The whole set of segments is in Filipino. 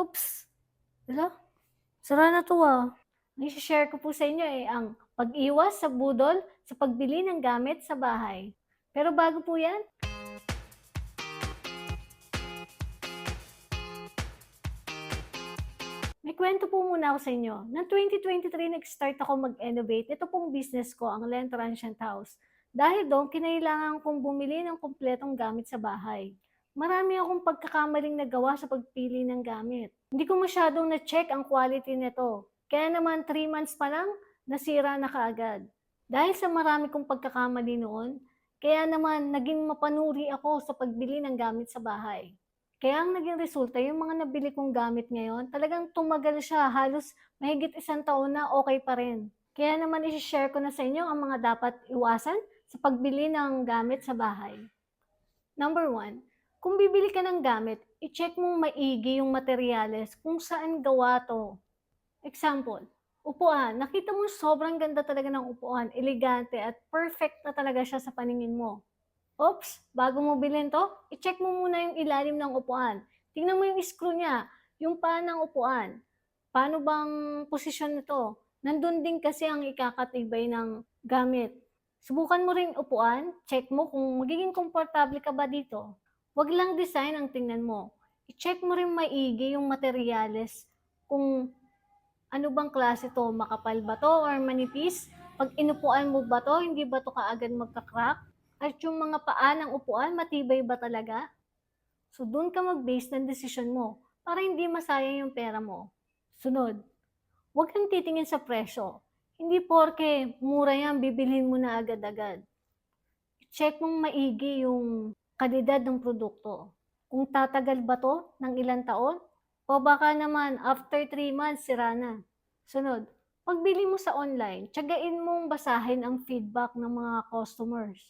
Oops, hala, sira na 'to, Ang ise-share ko po sa inyo, ang pag-iwas sa budol sa pagbili ng gamit sa bahay. Pero bago po 'yan, may kwento po muna ako sa inyo. Noong 2023 nag-start ako mag-innovate. Ito pong business ko, ang Len Transient House. Dahil doon, kinailangan kong bumili ng kumpletong gamit sa bahay. Marami akong pagkakamaling nagawa sa pagpili ng gamit. Hindi ko masyadong na-check ang quality nito. Kaya naman 3 months pa lang, nasira na kaagad. Dahil sa marami kong pagkakamali noon, kaya naman naging mapanuri ako sa pagbili ng gamit sa bahay. Kaya ang naging resulta, yung mga nabili kong gamit ngayon, talagang tumagal siya, halos mahigit 1 taon na okey pa rin. Kaya naman ise-share ko na sa inyo ang mga dapat iwasan sa pagbili ng gamit sa bahay. Number 1, kung bibili ka ng gamit, i-check mong maigi yung materyales kung saan gawa 'to. Example, upuan. Nakita mo sobrang ganda talaga ng upuan, elegante at perfect na talaga siya sa paningin mo. Oops, bago mo bilhin 'to, i-check mo muna yung ilalim ng upuan. Tingnan mo yung screw niya, yung paa ng upuan. Paano bang posisyon nito? Nandun din kasi ang ikakatibay ng gamit. Subukan mo ring upuan, check mo kung magiging komportable ka ba dito. Wag lang design ang tingnan mo. I-check mo rin maigi yung materyales kung ano bang klase 'to, makapal ba 'to or manipis? 'Pag inupuan mo ba 'to, hindi ba 'to kaagad magka-crack? At yung mga paa ng upuan, matibay ba talaga? So, dun ka mag-base ng desisyon mo para hindi masayang yung pera mo. Sunod, huwag kang titingin sa presyo. Hindi porke mura yan, bibilhin mo na agad-agad. Check mong maigi yung kalidad ng produkto. Kung tatagal ba to ng ilang taon? O baka naman after 3 months, sira na. Sunod, pagbili mo sa online, tiyagain mong basahin ang feedback ng mga customers.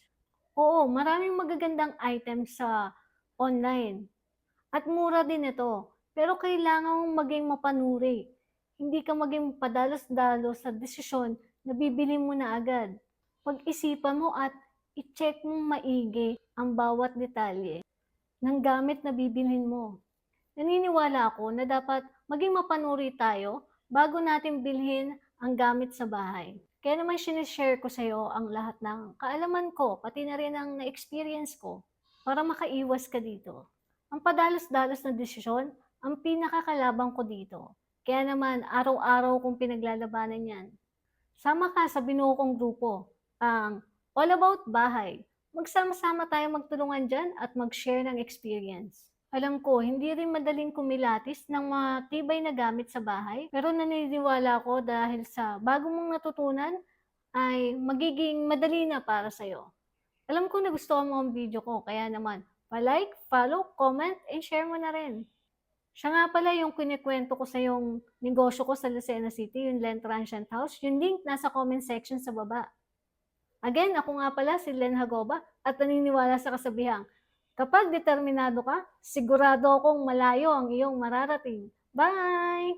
Oo, maraming magagandang items sa online at mura din ito. Pero kailangan mong maging mapanuri. Hindi ka maging padalos-dalos sa desisyon na bibili mo na agad. Pag-isipan mo at i-check mong maigi ang bawat detalye ng gamit na bibilhin mo. Naniniwala ako na dapat maging mapanuri tayo bago natin bilhin ang gamit sa bahay. Kaya naman sinishare ko sa iyo ang lahat ng kaalaman ko, pati na rin ang na-experience ko para makaiwas ka dito. Ang padalos-dalos na desisyon, ang pinakakalabang ko dito. Kaya naman araw-araw kong pinaglalabanan yan. Sama ka sa binuo kong grupo, ang All About Bahay. Magsama-sama tayo magtulungan dyan at mag-share ng experience. Alam ko, hindi rin madaling kumilatis ng matibay na gamit sa bahay, pero naniniwala ako dahil sa bago mong natutunan ay magiging madali na para sa'yo. Alam ko nagustuhan mo ang video ko, kaya naman pa-like, follow, comment, and share mo na rin. Siya nga pala yung kinikwento ko sa yung negosyo ko sa Lucena City, yung Len Transient House. Yung link nasa comment section sa baba. Again, ako nga pala si Len Hagoba at naniniwala sa kasabihang, kapag determinado ka, sigurado akong malayo ang iyong mararating. Bye!